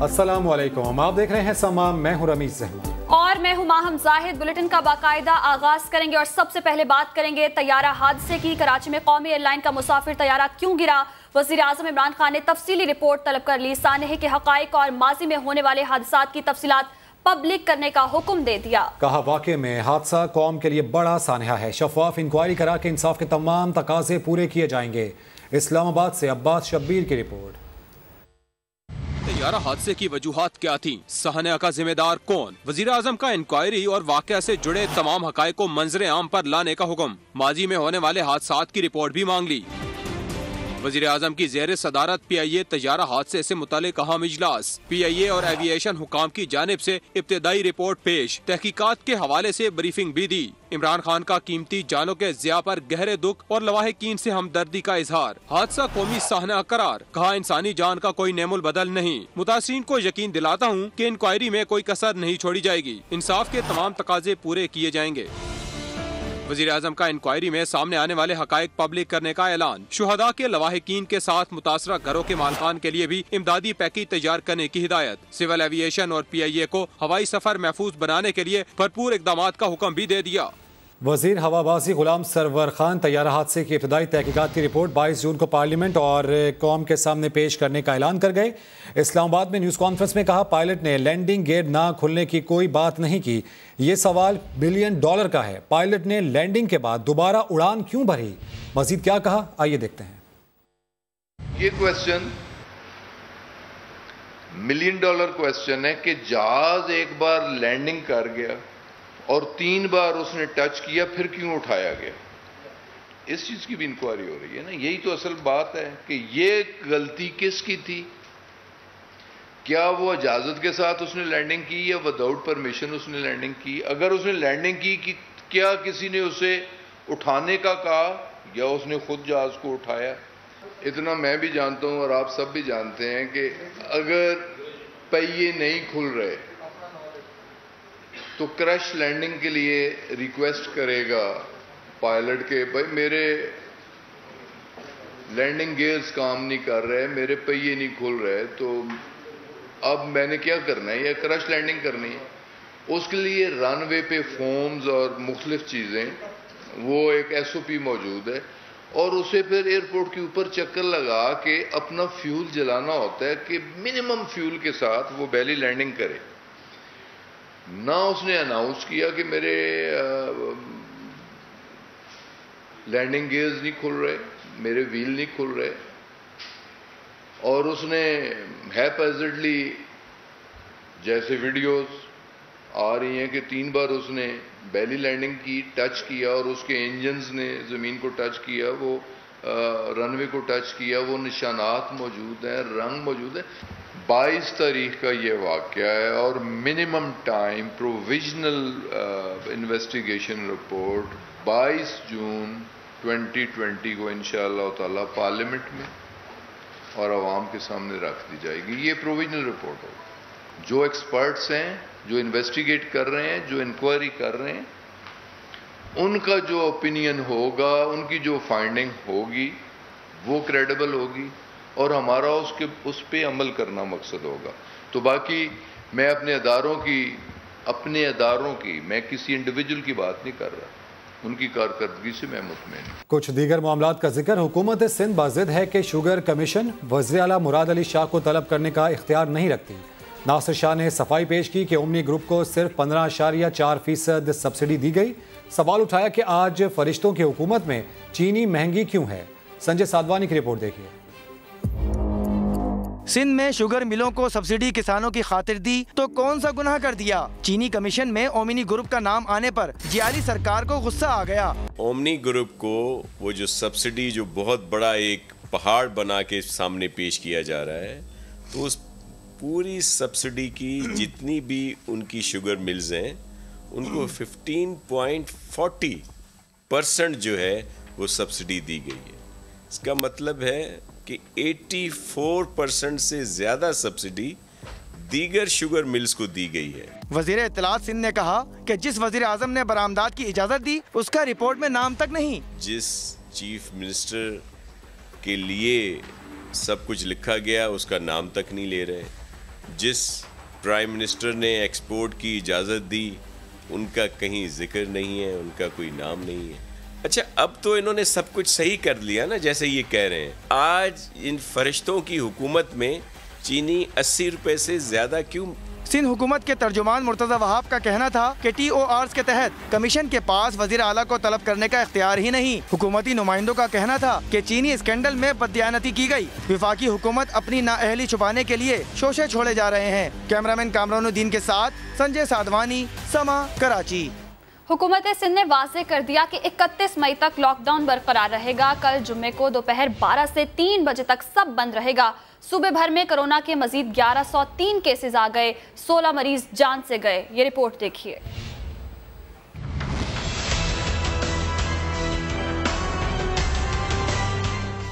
अस्सलामुअलैकुम, आप देख रहे हैं समा, मैं हूं रमीज अहमद और मैं हूं माहम जाहिद। बुलेटिन का बाकायदा आगाज करेंगे और सबसे पहले बात करेंगे तैयारा हादसे की। कराची में कौमी एयरलाइन का मुसाफिर तैयारा क्यों गिरा? वज़ीर आज़म इमरान खान ने तफसीली रिपोर्ट तलब कर ली। सानहे के हकाइक और माजी में होने वाले हादसात की तफसीलात पब्लिक करने का हुक्म दे दिया। कहा वाक़े में हादसा कौम के लिए बड़ा सानहा है, शफाफ इंक्वायरी करा के इंसाफ के तमाम तकाजे पूरे किए जाएंगे। इस्लामाबाद से अब्बास शब्बीर की रिपोर्ट। तैयारा हादसे की वजूहात क्या थी? साहना का जिम्मेदार कौन? वजीर आजम का इंक्वायरी और वाकया से जुड़े तमाम हकायक को मंजर आम पर लाने का हुक्म। माजी में होने वाले हादसात की रिपोर्ट भी मांग ली। वजीर आजम की ज़ेर सदारत PIA तैयारा हादसे से मुतालिक अहम इजलास। PIA और एविएशन हुकाम की जानिब से इब्तदाई रिपोर्ट पेश, तहकीकात के हवाले से ब्रीफिंग भी दी। इमरान खान का कीमती जानों के ज़िया पर गहरे दुख और लवाहिकीन से हमदर्दी का इजहार। हादसा कौमी साहना करार, कहा इंसानी जान का कोई नेमुल बदल नहीं। मुतासिरीन को यकीन दिलाता हूँ कि इंक्वायरी में कोई कसर नहीं छोड़ी जाएगी, इंसाफ के तमाम तकाजे पूरे किए जाएंगे। वज़ीर आज़म का इंक्वायरी में सामने आने वाले हकायक पब्लिक करने का ऐलान। शुहदा के लवाहिकीन के साथ मुतासरा घरों के मालकान के लिए भी इमदादी पैकेज तैयार करने की हिदायत। सिविल एविएशन और PIA को हवाई सफर महफूज बनाने के लिए भरपूर इकदामात का हुक्म भी दे दिया। वजीर हवाबाजी गुलाम सरवर खान तैयारा हादसे की इब्तदाई तहकीकात की रिपोर्ट 22 जून को पार्लियामेंट और कौम के सामने पेश करने का ऐलान कर गए। इस्लामाबाद में न्यूज़ कॉन्फ्रेंस में कहा, पायलट ने लैंडिंग गेट ना खुलने की कोई बात नहीं की, ये सवाल $1 बिलियन का है। पायलट ने लैंडिंग के बाद दोबारा उड़ान क्यों भरी? मजीद क्या कहा, आइए देखते हैं। ये क्वेश्चन $1 मिलियन क्वेश्चन है कि जहाज एक बार लैंडिंग कर गया और 3 बार उसने टच किया, फिर क्यों उठाया गया? इस चीज की भी इंक्वायरी हो रही है ना। यही तो असल बात है कि ये गलती किसकी थी। क्या वो इजाजत के साथ उसने लैंडिंग की या विदाउट परमिशन उसने लैंडिंग की? अगर उसने लैंडिंग की कि क्या किसी ने उसे उठाने का कहा या उसने खुद जहाज को उठाया? इतना मैं भी जानता हूं और आप सब भी जानते हैं कि अगर पहिए नहीं खुल रहे तो क्रश लैंडिंग के लिए रिक्वेस्ट करेगा पायलट के, भाई मेरे लैंडिंग गियर्स काम नहीं कर रहे, मेरे पहिए नहीं खुल रहे, तो अब मैंने क्या करना है? या क्रश लैंडिंग करनी है। उसके लिए रनवे पे फोम्स और मुख्तलिफ चीज़ें, वो एक SOP मौजूद है और उसे फिर एयरपोर्ट के ऊपर चक्कर लगा के अपना फ्यूल जलाना होता है कि मिनिमम फ्यूल के साथ वो बेली लैंडिंग करे। ना उसने अनाउंस किया कि मेरे लैंडिंग गियर्स नहीं खुल रहे, मेरे व्हील नहीं खुल रहे, और उसने हैपहैज़र्डली, जैसे वीडियोस आ रही हैं कि 3 बार उसने बेली लैंडिंग की, टच किया और उसके इंजन्स ने ज़मीन को टच किया, वो रनवे को टच किया, वो निशानात मौजूद हैं, रंग मौजूद है। 22 तारीख का ये वाक़या है और minimum time provisional investigation report 22 जून 2020 को इंशाअल्लाह ताला पार्लियामेंट में और आवाम के सामने रख दी जाएगी। ये प्रोविजनल रिपोर्ट होगी। जो एक्सपर्ट्स हैं, जो इन्वेस्टिगेट कर रहे हैं, जो इंक्वायरी कर रहे हैं, उनका जो ओपिनियन होगा, उनकी जो फाइंडिंग होगी, वो क्रेडिबल होगी और हमारा उस पे अमल करना मकसद होगा। तो बाकी मैं अपने अदारों की मैं किसी इंडिविजुअल की बात नहीं कर रहा, उनकी कारकर्दगी से मैं मुतमईन हूं। कुछ दीगर मामलात का जिक्र। हुकूमत सिंध बाज़िद है कि शुगर कमीशन वज़ीर आला मुराद अली शाह को तलब करने का इख्तियार नहीं रखती। नासिर शाह ने सफाई पेश की कि ओमनी ग्रुप को सिर्फ 15.4% सब्सिडी दी गई। सवाल उठाया कि आज फरिश्तों की हुकूमत में चीनी महंगी क्यों है? संजय साधवानी की रिपोर्ट देखिए। सिंध में शुगर मिलों को सब्सिडी किसानों की खातिर दी तो कौन सा गुनाह कर दिया? चीनी कमीशन में ओमनी ग्रुप का नाम आने पर जियाली सरकार को गुस्सा आ गया। ओमनी ग्रुप को वो जो सब्सिडी, जो बहुत बड़ा एक पहाड़ बना के सामने पेश किया जा रहा है, तो उस पूरी सब्सिडी की जितनी भी उनकी शुगर मिल्स हैं उनको 15.40% जो है वो सब्सिडी दी गई है। इसका मतलब है कि 84% से ज्यादा सब्सिडी दीगर शुगर मिल्स को दी गई है। वजीर इत्तलात सिंध ने कहा कि जिस वजीर आजम ने बरामदात की इजाजत दी उसका रिपोर्ट में नाम तक नहीं। जिस चीफ मिनिस्टर के लिए सब कुछ लिखा गया उसका नाम तक नहीं ले रहे। जिस प्राइम मिनिस्टर ने एक्सपोर्ट की इजाज़त दी उनका कहीं जिक्र नहीं है, उनका कोई नाम नहीं है। अच्छा, अब तो इन्होंने सब कुछ सही कर लिया ना, जैसे ये कह रहे हैं। आज इन फरिश्तों की हुकूमत में चीनी 80 रुपए से ज़्यादा क्यों? सिंध हुकूमत के तर्जुमान मुर्तज़ा वहाब का कहना था कि TORs के तहत कमीशन के पास वज़ीर आला को तलब करने का इख्तियार ही नहीं। हुकूमती नुमाइंदों का कहना था कि चीनी स्कैंडल में बददियानती की गई। विफाकी हुकूमत अपनी नाअहली छुपाने के लिए शोशे छोड़े जा रहे हैं। कैमरामैन कामरानुद्दीन के साथ संजय साधवानी, समा, कराची। हुकूमत सिंध ने वाज़ेह कर दिया कि 31 मई तक लॉकडाउन बरकरार रहेगा। कल जुम्मे को दोपहर 12 से 3 बजे तक सब बंद रहेगा। सूबे भर में कोरोना के मजीद 1103 केसेस आ गए, 16 मरीज जान से गए। ये रिपोर्ट देखिए।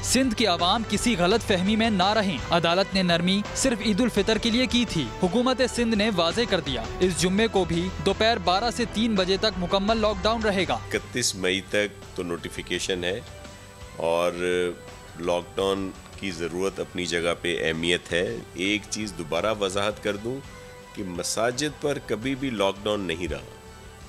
सिंध की आवाम किसी गलत फहमी में ना रहें। अदालत ने नरमी सिर्फ ईद उल फितर के लिए की थी। हुकूमत सिंध ने वाज़ेह कर दिया, इस जुम्मे को भी दोपहर 12 से 3 बजे तक मुकम्मल लॉकडाउन रहेगा। 31 मई तक तो नोटिफिकेशन है और लॉकडाउन की ज़रूरत अपनी जगह पे अहमियत है। एक चीज़ दोबारा वजाहत कर दूं कि मसाजिद पर कभी भी लॉकडाउन नहीं रहा,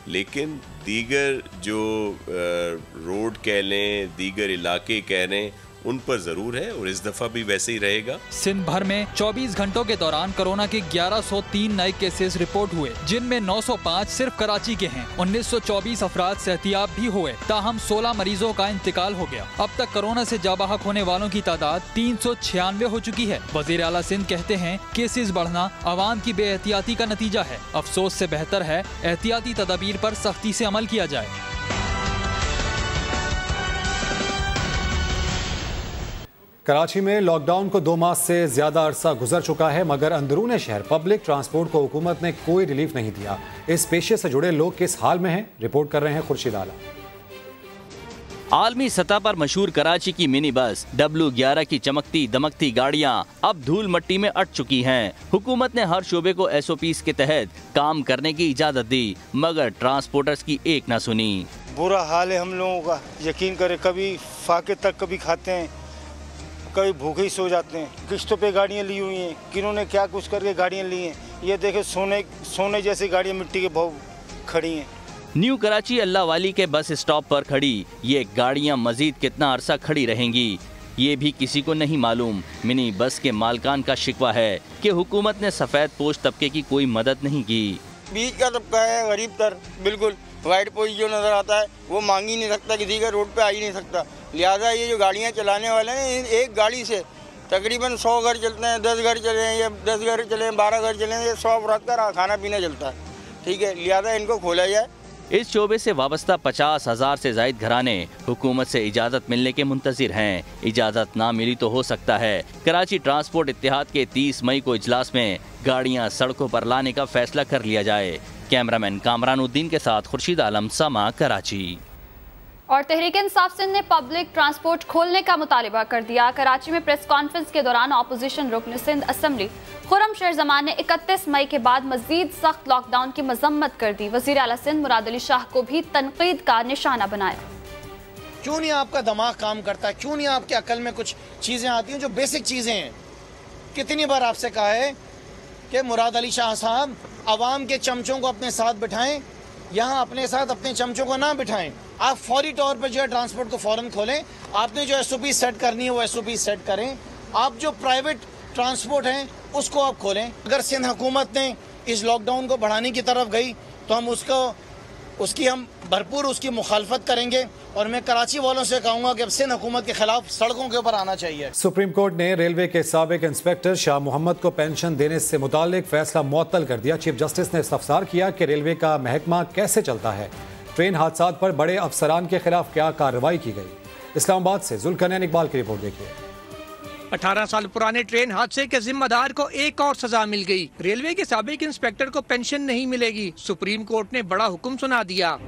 लेकिन दीगर जो रोड कह लें, दीगर इलाके कह लें, उन पर जरूर है और इस दफा भी वैसे ही रहेगा। सिंध भर में 24 घंटों के दौरान कोरोना के 1103 नए केसेस रिपोर्ट हुए, जिनमें 905 सिर्फ कराची के हैं। 1924 अफराद सेहतियाब भी हुए, ताहम 16 मरीजों का इंतकाल हो गया। अब तक कोरोना से जाबाहक होने वालों की तादाद 396 हो चुकी है। वजीर आला सिंध कहते हैं केसेस बढ़ना अवाम की बेएहतियाती का नतीजा है। अफसोस से बेहतर है एहतियाती तदाबीर पर सख्ती से अमल किया जाए। कराची में लॉकडाउन को 2 माह से ज्यादा अरसा गुजर चुका है, मगर अंदरून शहर पब्लिक ट्रांसपोर्ट को हुकूमत ने कोई रिलीफ नहीं दिया। इस पेशे से जुड़े लोग किस हाल में हैं, रिपोर्ट कर रहे हैं खुर्शीद आला। आलमी सतह पर मशहूर कराची की मिनी बस W11 की चमकती दमकती गाड़ियां अब धूल मट्टी में अट चुकी हैं। हुकूमत ने हर शोबे को SOPs के तहत काम करने की इजाजत दी, मगर ट्रांसपोर्टर्स की एक न सुनी। बुरा हाल है हम लोगों का, यकीन करें, कभी फाके तक कभी खाते हैं, कभी भूखे ही सो जाते हैं। किस्तों पे गाड़ियाँ ली हुई हैं, किन्होंने क्या कुछ करके गाड़ियाँ ली हैं। ये देखे सोने जैसी गाड़ियाँ मिट्टी के भाव खड़ी हैं। न्यू कराची अल्लाह वाली के बस स्टॉप पर खड़ी ये गाड़ियां मजीद कितना अरसा खड़ी रहेंगी ये भी किसी को नहीं मालूम। मिनी बस के मालकान का शिकवा है कि हुकूमत ने सफ़ेद पोश तबके की कोई मदद नहीं की। बीच का तबका है, गरीब तर, बिल्कुल वाइट पोश जो नज़र आता है वो मांग ही नहीं सकता, किसी का रोड पे आ ही नहीं सकता। लिहाजा ये जो गाड़ियाँ चलाने वाले हैं, एक गाड़ी से तकरीबन 100 घर चलते हैं, 10 घर चले हैं या 10 घर चले, 12 घर चले, 100 अफराद का खाना पीना चलता है। ठीक है, लिहाजा इनको खोला जाए। इस शोबे से वाबस्ता 50,000 से जायद घराने हुकूमत से इजाज़त मिलने के मुंतज़िर हैं। इजाज़त ना मिली तो हो सकता है कराची ट्रांसपोर्ट इत्तेहाद के 30 मई को इजलास में गाड़ियां सड़कों पर लाने का फैसला कर लिया जाए। कैमरामैन कामरानुद्दीन के साथ खुर्शीद आलम, समा, कराची। और तहरीक इंसाफ सिंध ने पब्लिक ट्रांसपोर्ट खोलने का मुतालिबा कर दिया। कराची में प्रेस कॉन्फ्रेंस के दौरान अपोजिशन रुकन सिंध असम्बली खुर्रम शेर जमान ने 31 मई के बाद मजीद सख्त लॉकडाउन की मजम्मत कर दी। वजीर आला सिंध मुराद अली शाह को भी तनकीद का निशाना बनाया। क्यों नहीं आपका दिमाग काम करता, क्यों नहीं आपके अकल में कुछ चीज़ें आती हैं जो बेसिक चीज़ें हैं। कितनी बार आपसे कहा है कि मुराद अली शाह साहब अवाम के चमचों को अपने साथ बिठाएं, यहाँ अपने साथ अपने चमचों को ना बिठाएं। आप फौरी तौर पर जो है ट्रांसपोर्ट को फ़ौरन खोलें। आपने जो SOP सेट करनी है वो SOP सेट करें। आप जो प्राइवेट ट्रांसपोर्ट हैं उसको आप खोलें। अगर सिंध हुकूमत ने इस लॉकडाउन को बढ़ाने की तरफ गई तो हम उसकी भरपूर उसकी मुखालफत करेंगे। और मैं कराची वालों से कहूँगा कि अब सिंध हुकूमत के खिलाफ सड़कों के ऊपर आना चाहिए। सुप्रीम कोर्ट ने रेलवे के साबिक इंस्पेक्टर शाह मोहम्मद को पेंशन देने से मुतालिक फैसला मुअत्तल कर दिया। चीफ जस्टिस ने इस्तफसार किया कि रेलवे का महकमा कैसे चलता है, ट्रेन हादसात पर बड़े अफसरान के खिलाफ क्या कार्रवाई की गई। इस्लामाबाद से जुल्करनैन इकबाल की रिपोर्ट देखिए। 18 साल पुराने ट्रेन हादसे के जिम्मेदार को एक और सजा मिल गई। रेलवे के साबिक इंस्पेक्टर को पेंशन नहीं मिलेगी। सुप्रीम कोर्ट ने बड़ा हुक्म सुना दिया।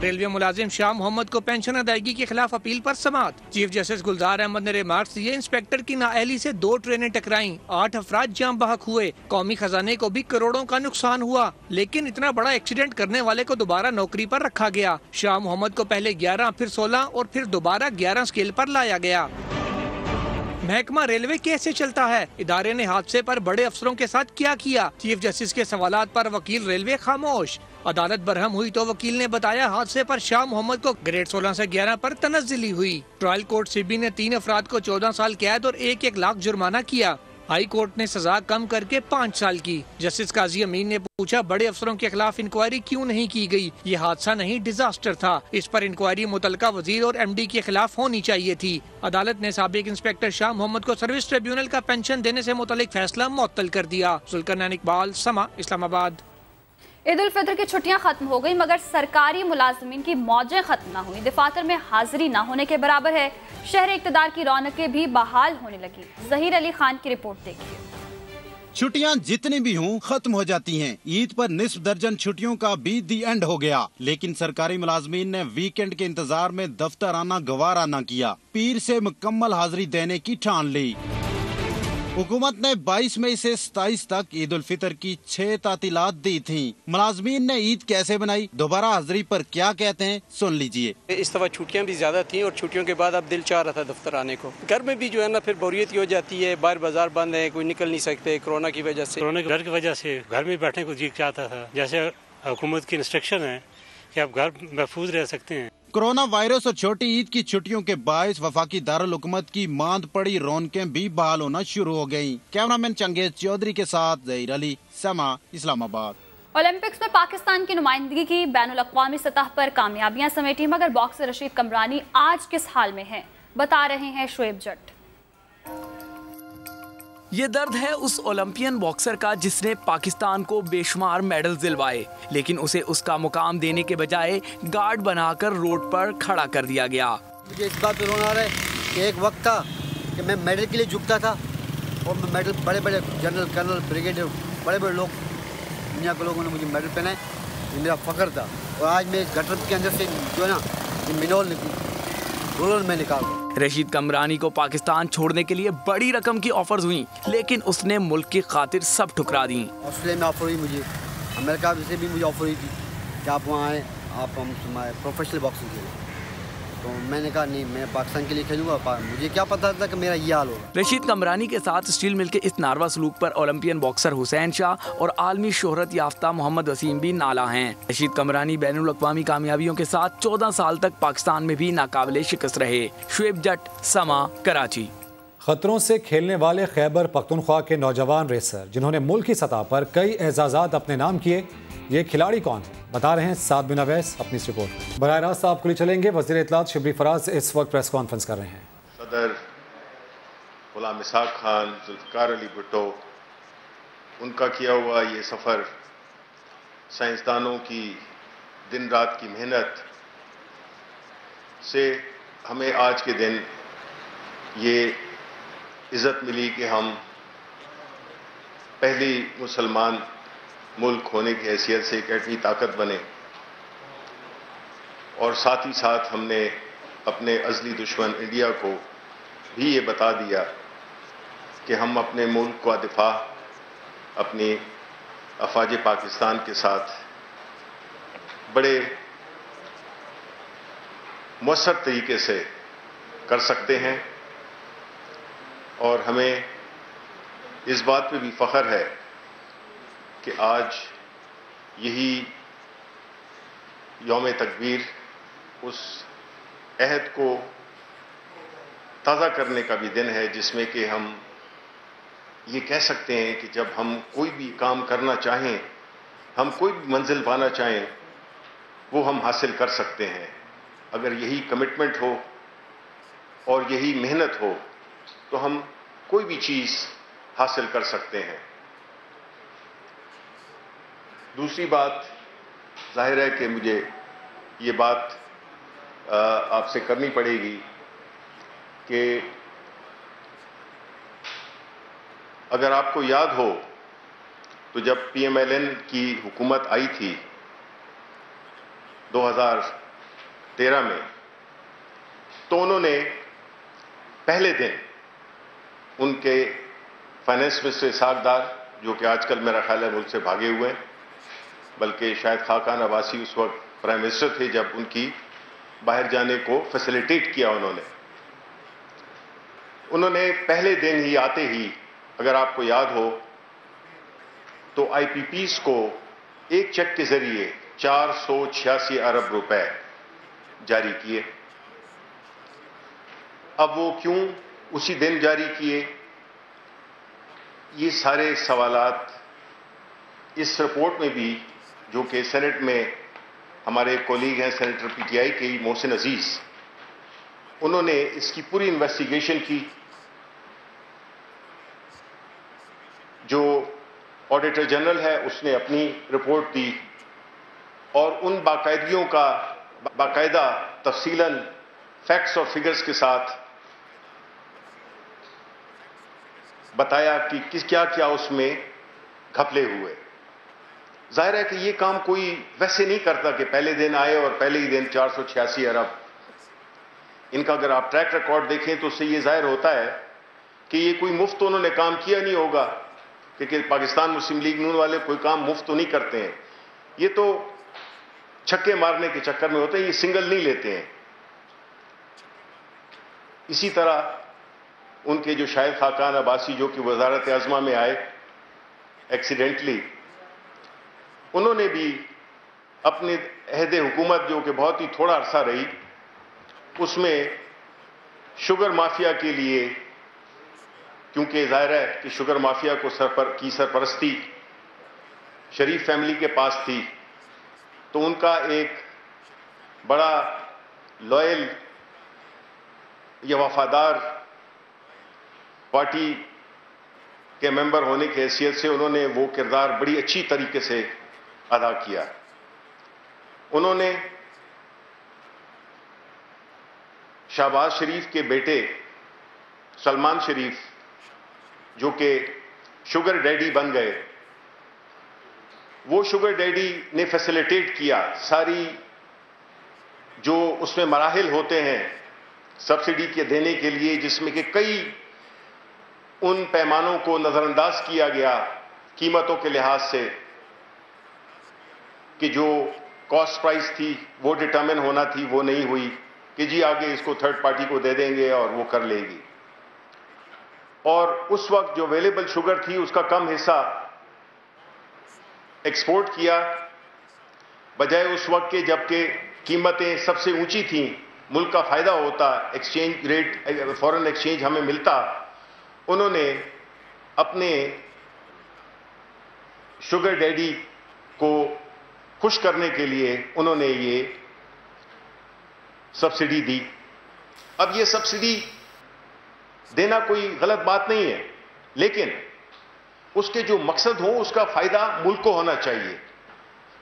रेलवे मुलाजिम शाह मोहम्मद को पेंशन अदायगी के खिलाफ अपील पर समाअत। चीफ जस्टिस गुलजार अहमद ने रिमार्क्स दिए। इंस्पेक्टर की नाअहली से 2 ट्रेनें टकराईं, 8 अफराद जाम बहक हुए, कौमी खजाने को भी करोड़ों का नुकसान हुआ, लेकिन इतना बड़ा एक्सीडेंट करने वाले को दोबारा नौकरी पर रखा गया। शाह मोहम्मद को पहले 11, फिर 16 और फिर दोबारा 11 स्केल पर लाया गया। महकमा रेलवे कैसे चलता है? इदारे ने हादसे पर बड़े अफसरों के साथ क्या किया? चीफ जस्टिस के सवालात पर वकील रेलवे खामोश। अदालत बरहम हुई तो वकील ने बताया हादसे पर शाह मोहम्मद को ग्रेड 16 से 11 पर तनज़्ज़ुली हुई। ट्रायल कोर्ट सिबी ने 3 अफराद को 14 साल कैद और 1-1 लाख जुर्माना किया। हाई कोर्ट ने सजा कम करके 5 साल की। जस्टिस काजी अमीन ने पूछा, बड़े अफसरों के खिलाफ इंक्वायरी क्यों नहीं की गई? ये हादसा नहीं, डिजास्टर था। इस पर इंक्वायरी मुतलका वजीर और MD के खिलाफ होनी चाहिए थी। अदालत ने साबिक इंस्पेक्टर शाह मोहम्मद को सर्विस ट्रिब्यूनल का पेंशन देने से मुतल्लिक फैसला मुअत्तल कर दिया। जुल्करनैन इकबाल, समा, इस्लामाबाद। ईद उल फितर की छुट्टियां खत्म हो गई मगर सरकारी मुलाजमीन की मौजें खत्म ना हुई। दफातर में हाजिरी ना होने के बराबर है। शहर इक़्तिदार की रौनकें भी बहाल होने लगी। ज़हीर अली खान की रिपोर्ट देखिए। छुट्टियां जितनी भी हों खत्म हो जाती हैं। ईद पर निस्फ दर्जन छुट्टियों का भी दी एंड हो गया, लेकिन सरकारी मुलाजमीन ने वीकेंड के इंतजार में दफ्तर आना गवारा न किया। पीर से मुकम्मल हाजिरी देने की ठान ली। हुकूमत ने 22 मई से 27 तक ईद उल फितर की 6 तातीलात दी थी। मुलाजमीन ने ईद कैसे बनाई, दोबारा हाजिरी पर क्या कहते हैं, सुन लीजिए। इस दफा छुट्टियां भी ज्यादा थी और छुट्टियों के बाद अब दिल चाह रहा था दफ्तर आने को। घर में भी जो है ना फिर बोरियत हो जाती है, बाहर बाजार बंद है, कोई निकल नहीं सकते कोरोना की वजह से। कोरोना के डर की वजह से घर में बैठने को जी चाहता था। जैसे हुकूमत की इंस्ट्रक्शन है कि आप घर महफूज रह सकते हैं। कोरोना वायरस और छोटी ईद की छुट्टियों के बायस वफाकी दारुल हुकूमत की मांद पड़ी रौनकें भी बहाल होना शुरू हो गयी। कैमरामैन चंगेज चौधरी के साथ ज़हीर अली, समा, इस्लामाबाद। ओलंपिक्स में पाकिस्तान की नुमाइंदगी की बैनुल-अक़वामी सतह पर कामयाबियां समेटी, मगर बॉक्सर रशीद कमरानी आज किस हाल में हैं, बता रहे हैं शुएब जट। ये दर्द है उस ओलंपियन बॉक्सर का जिसने पाकिस्तान को बेशुमार मेडल दिलवाए, लेकिन उसे उसका मुकाम देने के बजाय गार्ड बनाकर रोड पर खड़ा कर दिया गया। मुझे इस बात पर रोना आ रहा है कि एक वक्त था कि मैं मेडल के लिए झुकता था और मैं मेडल बड़े बड़े जनरल, कर्नल, ब्रिगेडियर, बड़े बड़े लोग दुनिया के लोगों ने मुझे मेडल पहनाए, ये मेरा फ़ख्र था। और आज मैं गटर के अंदर से जो है ना मिनोल रूरल में निकाल। रशीद कमरानी को पाकिस्तान छोड़ने के लिए बड़ी रकम की ऑफर्स हुई, लेकिन उसने मुल्क की खातिर सब ठुकरा दी। ऑस्ट्रेलिया में ऑफर हुई मुझे, अमेरिका से भी मुझे ऑफर हुई थी कि आप वहाँ आए, आप हम प्रोफेशनल बॉक्सिंग खेलें। तो मैंने कहा नहीं, मैं पाकिस्तान के लिए खेलूंगा। मुझे क्या पता था कि मेरा ये हाल होगा। रशीद कमरानी के साथ स्टील मिल के इस नारवा सलूक पर ओलंपियन बॉक्सर हुसैन शाह और आलमी शोहरत याफ्ता मोहम्मद वसीम भी नाला हैं। रशीद कमरानी बैनुल अक़वामी कामयाबियों के साथ 14 साल तक पाकिस्तान में भी नाकाबिले शिकस्त रहे। शुएब जट, समा, कराची। खतरों से खेलने वाले खैबर पख्तूनख्वा के नौजवान रेसर जिन्होंने मुल्क की सतह पर कई एजाज़ात अपने नाम किए, ये खिलाड़ी कौन है, बता रहे हैं साद बिन अवैस अपनी इस रिपोर्ट। बराह रास्त आपको लिए चलेंगे। वज़ीर इत्तलात शिबली फराज इस वक्त प्रेस कॉन्फ्रेंस कर रहे हैं। सदर गुलाम इसहाक खान, जुल्फ़िकार अली भुट्टो, उनका किया हुआ ये सफ़र, साइंसदानों की दिन रात की मेहनत से हमें आज के दिन ये इज़्ज़त मिली कि हम पहली मुसलमान मुल्क होने की हैसियत से एक ऐसी ताकत बने, और साथ ही साथ हमने अपने अज़ली दुश्मन इंडिया को भी ये बता दिया कि हम अपने मुल्क का दिफा अपनी अफवाज पाकिस्तान के साथ बड़े मुअस्सर तरीके से कर सकते हैं। और हमें इस बात पे भी फ़ख्र है कि आज यही यौम तकबीर उस अहद को ताज़ा करने का भी दिन है जिसमें कि हम ये कह सकते हैं कि जब हम कोई भी काम करना चाहें, हम कोई भी मंजिल पाना चाहें, वो हम हासिल कर सकते हैं। अगर यही कमिटमेंट हो और यही मेहनत हो तो हम कोई भी चीज़ हासिल कर सकते हैं। दूसरी बात जाहिर है कि मुझे ये बात आपसे करनी पड़ेगी कि अगर आपको याद हो तो जब PMLN की हुकूमत आई थी 2013 में, तो उन्होंने पहले दिन उनके फाइनेंस मिनिस्टर इसहाक डार, जो कि आजकल मेरा ख्याल है मुल्क से भागे हुए हैं, बल्कि शायद खाकान अब्बासी उस वक्त प्राइम मिनिस्टर थे जब उनकी बाहर जाने को फैसिलिटेट किया उन्होंने, उन्होंने पहले दिन ही आते ही, अगर आपको याद हो, तो आईपीपीज को एक चेक के जरिए 486 अरब रुपए जारी किए। अब वो क्यों उसी दिन जारी किए, ये सारे सवालात इस रिपोर्ट में भी, जो कि सेनेट में हमारे कोलीग हैं सेनेटर पीटीआई के मोहसिन अजीज, उन्होंने इसकी पूरी इन्वेस्टिगेशन की। जो ऑडिटर जनरल है उसने अपनी रिपोर्ट दी और उन बाकायदगियों का बाकायदा तफसीलन फैक्ट्स और फिगर्स के साथ बताया कि किस क्या क्या उसमें घपले हुए। जाहिर है कि ये काम कोई वैसे नहीं करता कि पहले दिन आए और पहले ही दिन 486 अरब। इनका अगर आप ट्रैक रिकॉर्ड देखें तो उससे ये जाहिर होता है कि ये कोई मुफ्त उन्होंने काम किया नहीं होगा, क्योंकि पाकिस्तान मुस्लिम लीग नून वाले कोई काम मुफ्त तो नहीं करते हैं। ये तो छक्के मारने के चक्कर में होते हैं, ये सिंगल नहीं लेते हैं। इसी तरह उनके जो शाहिद खाकान अब्बासी, जो कि वजारत आज़मा में आए एक्सीडेंटली, उन्होंने भी अपने अहदे हुकूमत, जो कि बहुत ही थोड़ा अरसा रही, उसमें शुगर माफिया के लिए, क्योंकि जाहिर है कि शुगर माफिया को सरपरस्ती शरीफ फैमिली के पास थी, तो उनका एक बड़ा लॉयल या वफादार पार्टी के मेंबर होने की हैसियत से उन्होंने वो किरदार बड़ी अच्छी तरीके से अदा किया। उन्होंने शहबाज शरीफ के बेटे सलमान शरीफ, जो कि शुगर डैडी बन गए, वो शुगर डैडी ने फैसिलिटेट किया सारी जो उसमें मराहिल होते हैं सब्सिडी के देने के लिए, जिसमें कि कई उन पैमानों को नजरअंदाज किया गया कीमतों के लिहाज से, कि जो कॉस्ट प्राइस थी वो डिटरमिन होना थी, वो नहीं हुई कि जी आगे इसको थर्ड पार्टी को दे देंगे और वो कर लेगी। और उस वक्त जो अवेलेबल शुगर थी उसका कम हिस्सा एक्सपोर्ट किया, बजाय उस वक्त के जबकि कीमतें सबसे ऊंची थीं, मुल्क का फायदा होता, एक्सचेंज रेट फॉरेन एक्सचेंज हमें मिलता। उन्होंने अपने शुगर डैडी को खुश करने के लिए उन्होंने ये सब्सिडी दी। अब ये सब्सिडी देना कोई गलत बात नहीं है, लेकिन उसके जो मकसद हो उसका फायदा मुल्क को होना चाहिए,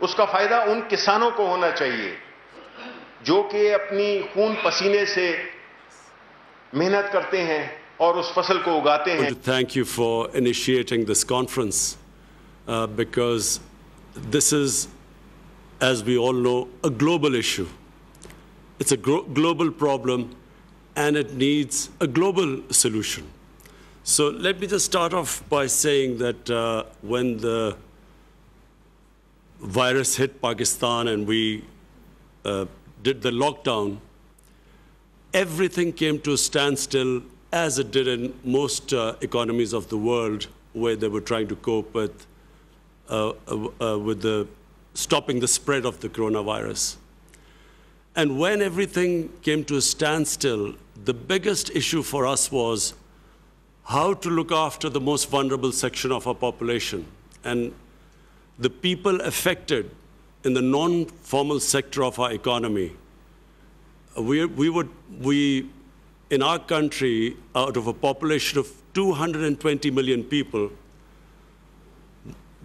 उसका फायदा उन किसानों को होना चाहिए जो कि अपनी खून पसीने से मेहनत करते हैं और उस फसल को उगाते हैं। Thank you for initiating this conference because this is, as we all know, a global issue. It's a global problem and it needs a global solution. So let me just start off by saying that when the virus hit Pakistan and we did the lockdown, everything came to a standstill, as it did in most economies of the world where they were trying to cope with stopping the spread of the coronavirus. And when everything came to a standstill, the biggest issue for us was how to look after the most vulnerable section of our population. And the people affected in the non-formal sector of our economy. We in our country, out of a population of 220 million people,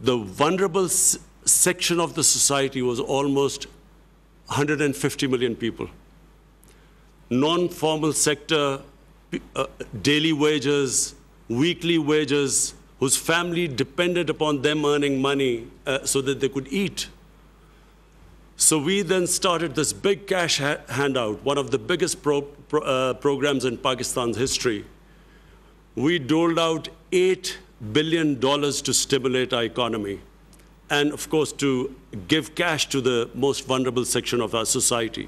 the vulnerable section of the society was almost 150 million people. Non-formal sector, daily wages, weekly wages, whose family depended upon them earning money so that they could eat. So we then started this big cash handout, one of the biggest programs in Pakistan's history. We doled out $8 billion to stimulate our economy and, of course, to give cash to the most vulnerable section of our society.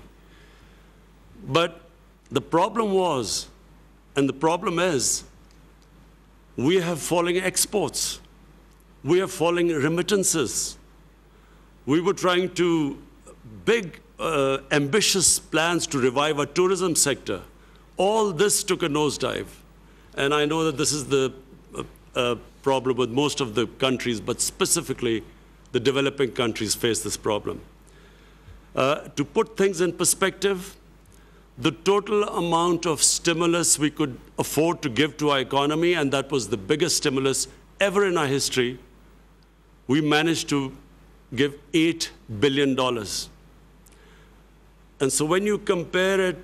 But the problem was And the problem is, we have falling exports. We have falling remittances. We were trying to big, ambitious plans to revive our tourism sector. All this took a nosedive. And I know that this is the problem with most of the countries, but specifically the developing countries face this problem. To put things in perspective, the total amount of stimulus we could afford to give to our economy, and that was the biggest stimulus ever in our history, we managed to give $8 billion. And so when you compare it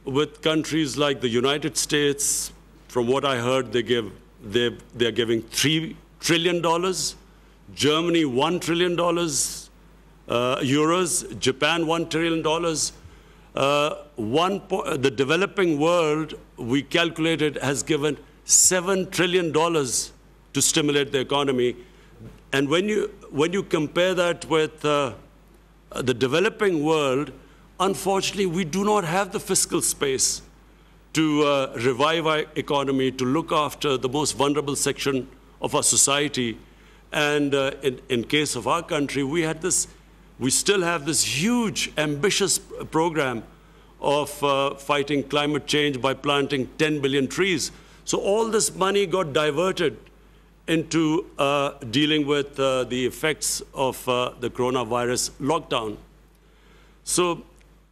with countries like the United States, from what I heard, they're giving $3 trillion, Germany $1 trillion, euros, Japan $1 trillion. The developing world, we calculated, has given $7 trillion to stimulate the economy. And when you compare that with the developing world, unfortunately, we do not have the fiscal space to revive our economy, to look after the most vulnerable section of our society. And in case of our country, we still have this huge, ambitious program of fighting climate change by planting 10 billion trees. So all this money got diverted into dealing with the effects of the coronavirus lockdown. So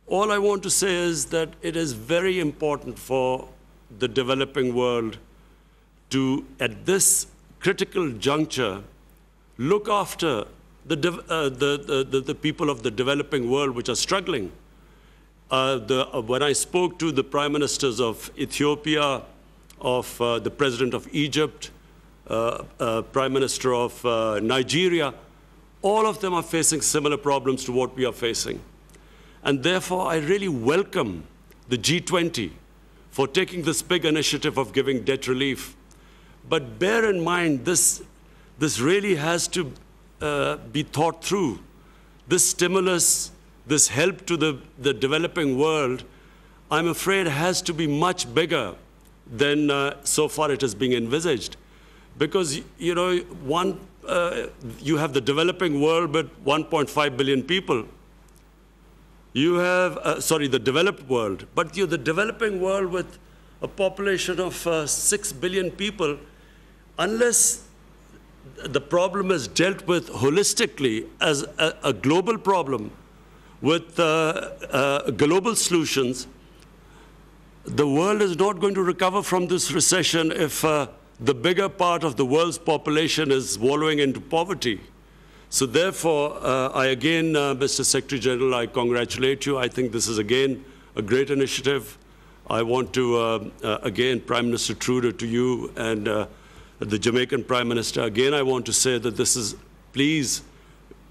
all I want to say is that it is very important for the developing world to, at this critical juncture, look after the people of the developing world which are struggling. When I spoke to the prime ministers of Ethiopia, of the president of Egypt, prime minister of Nigeria, all of them are facing similar problems to what we are facing. And therefore, I really welcome the G20 for taking this big initiative of giving debt relief. But bear in mind, this really has to be thought through. This stimulus, this help to the developing world, I'm afraid has to be much bigger than so far it is being envisaged. Because, you know, you have the developing world with 1.5 billion people. You have, the developed world, but you're the developing world with a population of 6 billion people. Unless the problem is dealt with holistically as a global problem with global solutions, the world is not going to recover from this recession if the bigger part of the world's population is wallowing into poverty. So therefore, I again, Mr. Secretary General, I congratulate you. I think this is again a great initiative. I want to, again, Prime Minister Trudeau, to you and the Jamaican Prime Minister, again, I want to say that this is, please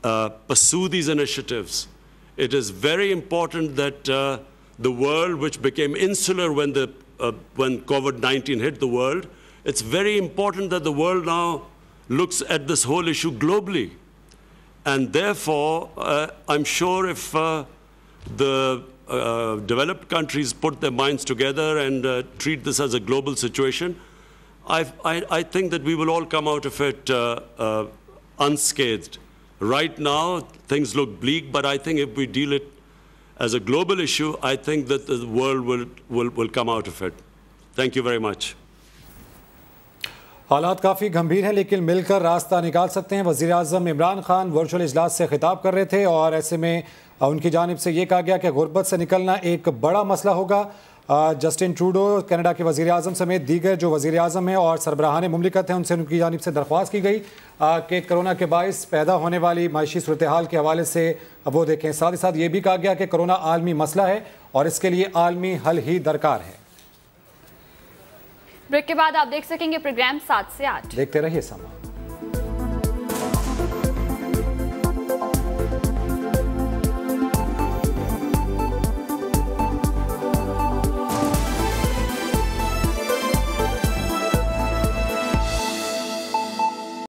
pursue these initiatives. It is very important that the world, which became insular when COVID-19 hit the world, it's very important that the world now looks at this whole issue globally. And therefore, I'm sure if the developed countries put their minds together and treat this as a global situation, I think that we will all come out of it unscathed. Right now, things look bleak, but I think if we deal it as a global issue, I think that the world will come out of it. Thank you very much. हालात काफ़ी गंभीर हैं, लेकिन मिलकर रास्ता निकाल सकते हैं। वज़ीर आज़म इमरान खान वर्चुअल इजलास से खिताब कर रहे थे और ऐसे में उनकी जानिब से ये कहा गया कि गुर्बत से निकलना एक बड़ा मसला होगा। जस्टिन ट्रूडो, कनाडा के वज़ीर आज़म समेत दीगर जो वज़ीर आज़म हैं और सरबराहान मुमलिकत हैं, उनसे उनकी जानिब से दरख्वास्त की गई कि कोरोना के बाइस पैदा होने वाली माशी सूरत हाल के हवाले से वो देखें। साथ ही साथ ये भी कहा गया कि कोरोना आलमी मसला है और इसके लिए आलमी हल ही दरकार है। ब्रेक के बाद आप देख सकेंगे प्रोग्राम 7 से 8। देखते रहिए समा।